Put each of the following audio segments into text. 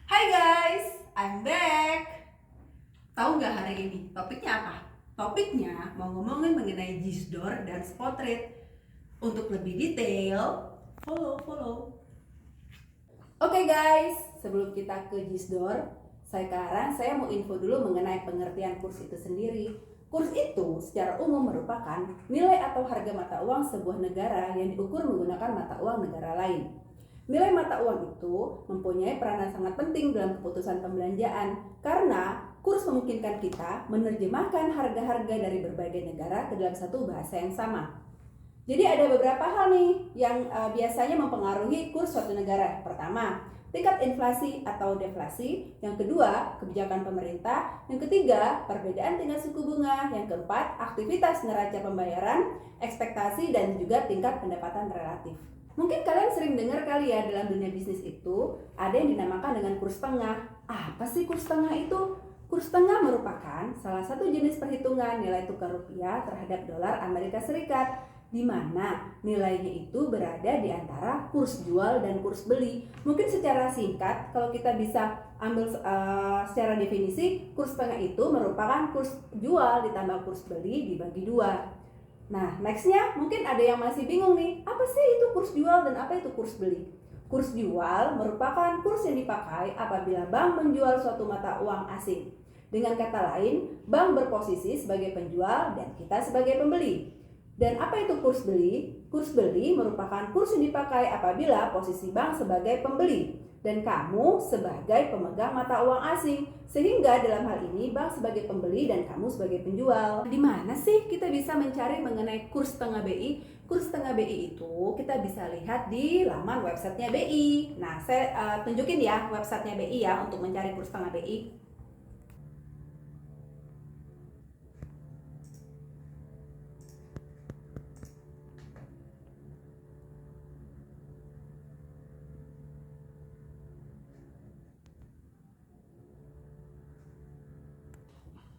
Hai guys, I'm back. Tahu nggak hari ini topiknya apa? Topiknya mau ngomongin mengenai Gisdor dan spot rate. Untuk lebih detail, follow. Oke guys, sebelum kita ke Gisdor, sekarang saya mau info dulu mengenai pengertian kurs itu sendiri. Kurs itu secara umum merupakan nilai atau harga mata uang sebuah negara yang diukur menggunakan mata uang negara lain. Nilai mata uang itu mempunyai peranan sangat penting dalam keputusan pembelanjaan karena kurs memungkinkan kita menerjemahkan harga-harga dari berbagai negara ke dalam satu bahasa yang sama. Jadi ada beberapa hal nih yang biasanya mempengaruhi kurs suatu negara. Pertama, tingkat inflasi atau deflasi. Yang kedua, kebijakan pemerintah. Yang ketiga, perbedaan tingkat suku bunga. Yang keempat, aktivitas neraca pembayaran, ekspektasi, dan juga tingkat pendapatan relatif. Mungkin kalian sering dengar kali ya, dalam dunia bisnis itu ada yang dinamakan dengan kurs tengah. Apa sih kurs tengah itu? Kurs tengah merupakan salah satu jenis perhitungan nilai tukar rupiah terhadap dolar Amerika Serikat, di mana nilainya itu berada di antara kurs jual dan kurs beli. Mungkin secara singkat, kalau kita bisa ambil secara definisi, kurs tengah itu merupakan kurs jual ditambah kurs beli dibagi dua. Nah, nextnya mungkin ada yang masih bingung nih, apa sih itu kurs jual dan apa itu kurs beli? Kurs jual merupakan kurs yang dipakai apabila bank menjual suatu mata uang asing. Dengan kata lain, bank berposisi sebagai penjual dan kita sebagai pembeli. Dan apa itu kurs beli? Kurs beli merupakan kurs yang dipakai apabila posisi bank sebagai pembeli dan kamu sebagai pemegang mata uang asing. Sehingga dalam hal ini bank sebagai pembeli dan kamu sebagai penjual. Di mana sih kita bisa mencari mengenai kurs tengah BI? Kurs tengah BI itu kita bisa lihat di laman websitenya BI. Nah, saya tunjukin ya websitenya BI ya untuk mencari kurs tengah BI.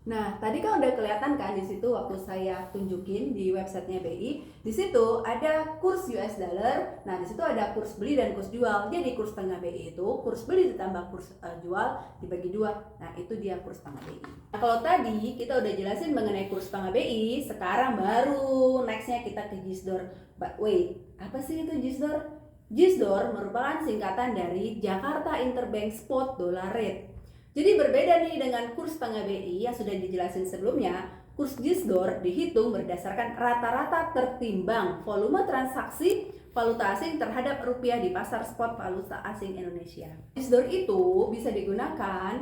Nah, tadi kan udah kelihatan kan di situ waktu saya tunjukin di websitenya BI. Di situ ada kurs US dollar. Nah, di situ ada kurs beli dan kurs jual. Jadi kurs tengah BI itu kurs beli ditambah kurs jual dibagi dua. Nah, itu dia kurs tengah BI. Nah, kalau tadi kita udah jelasin mengenai kurs tengah BI, sekarang baru nextnya kita ke Gisdor. But wait, apa sih itu Gisdor? Gisdor merupakan singkatan dari Jakarta Interbank Spot Dollar Rate. Jadi berbeda nih dengan kurs tengah BI yang sudah dijelasin sebelumnya. Kurs Gisdor dihitung berdasarkan rata-rata tertimbang volume transaksi valuta asing terhadap rupiah di pasar spot valuta asing Indonesia. Gisdor itu bisa digunakan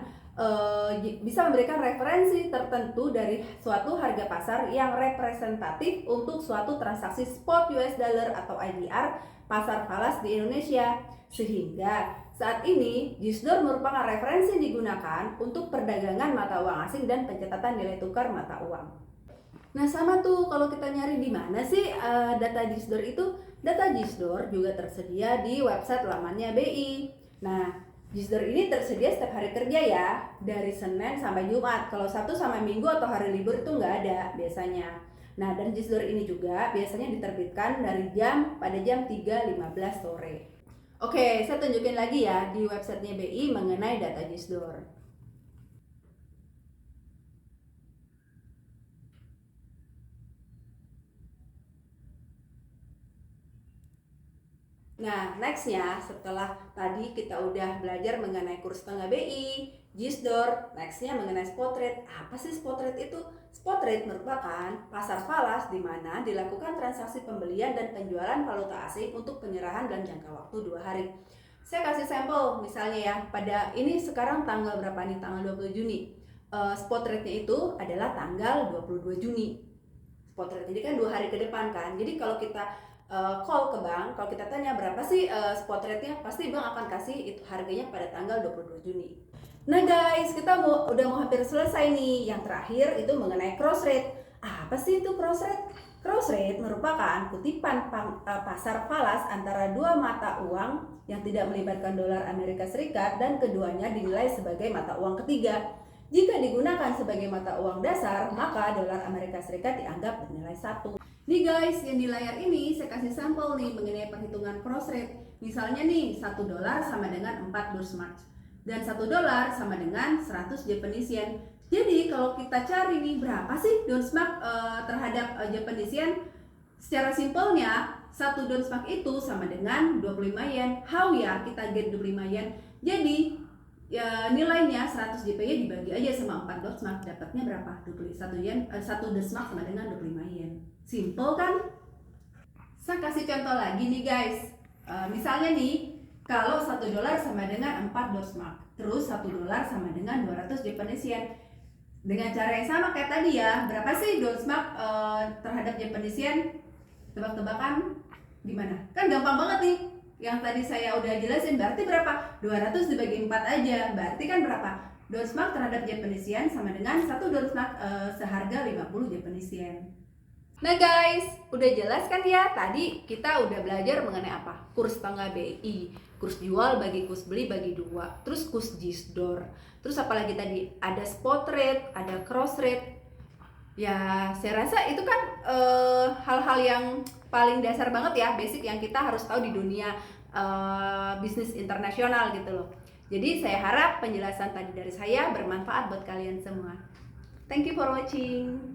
bisa memberikan referensi tertentu dari suatu harga pasar yang representatif untuk suatu transaksi spot US dollar atau IDR pasar falas di Indonesia. Sehingga saat ini Gisdor merupakan referensi yang digunakan untuk perdagangan mata uang asing dan pencatatan nilai tukar mata uang. Nah, sama tuh kalau kita nyari di mana sih data Gisdor itu? Data Gisdor juga tersedia di website lamannya BI. Nah, Gisdor ini tersedia setiap hari kerja ya, dari Senin sampai Jumat. Kalau Sabtu sama Minggu atau hari libur itu nggak ada biasanya. Nah, dan Gisdor ini juga biasanya diterbitkan pada jam 3.15 sore. Oke, saya tunjukin lagi ya di websitenya BI mengenai data Gisdor. Nah, nextnya setelah tadi kita udah belajar mengenai kurs tengah BI, Gisdor, nextnya mengenai spot rate. Apa sih spot rate itu? Spot rate merupakan pasar falas di mana dilakukan transaksi pembelian dan penjualan valuta asing untuk penyerahan dalam jangka waktu 2 hari. Saya kasih sampel misalnya ya, pada ini sekarang tanggal berapa nih? Tanggal 20 Juni. Spot rate-nya itu adalah tanggal 22 Juni. Spot rate jadi kan 2 hari ke depan kan. Jadi kalau kita call ke bank, kalau kita tanya berapa sih spot rate-nya, pasti bank akan kasih itu harganya pada tanggal 22 Juni. Nah guys, kita udah mau hampir selesai nih. Yang terakhir itu mengenai cross rate. Apa sih itu cross rate? Cross rate merupakan kutipan pasar falas antara dua mata uang yang tidak melibatkan dolar Amerika Serikat dan keduanya dinilai sebagai mata uang ketiga. Jika digunakan sebagai mata uang dasar, maka dolar Amerika Serikat dianggap bernilai 1. Nih guys, yang di layar ini saya kasih sampel nih mengenai perhitungan cross rate. Misalnya nih, $1 sama dengan 4 Deutsche Mark. dan $1 sama dengan 100 Japanese yen. Jadi kalau kita cari nih berapa sih Donsmark terhadap Japanese yen, secara simpelnya 1 Donsmark itu sama dengan 25 yen. How ya kita get 25 yen? Jadi ya nilainya 100 JPY dibagi aja sama 4 Donsmark, dapatnya berapa? 21 yen, 1 Donsmark sama dengan 25 yen. Simple kan? Saya kasih contoh lagi nih guys. Misalnya nih, kalau $1 sama dengan 4 Donsmark, terus $1 sama dengan 200 Japanese yen. Dengan cara yang sama kayak tadi ya, berapa sih Donsmark terhadap Japanese yen? Tebak-tebakan gimana? Kan gampang banget nih. Yang tadi saya udah jelasin, berarti berapa? 200 dibagi 4 aja. Berarti kan berapa? Donsmark terhadap Japanese yen sama dengan 1 Donsmark seharga 50 Japanese yen. Nah guys, udah jelas kan ya, tadi kita udah belajar mengenai apa? Kurs tangga BI, kurs jual bagi kurs beli bagi 2, terus kurs JISDOR, terus apalagi tadi ada spot rate, ada cross rate. Ya saya rasa itu kan hal-hal yang paling dasar banget ya, basic yang kita harus tahu di dunia bisnis internasional gitu loh. Jadi saya harap penjelasan tadi dari saya bermanfaat buat kalian semua. Thank you for watching.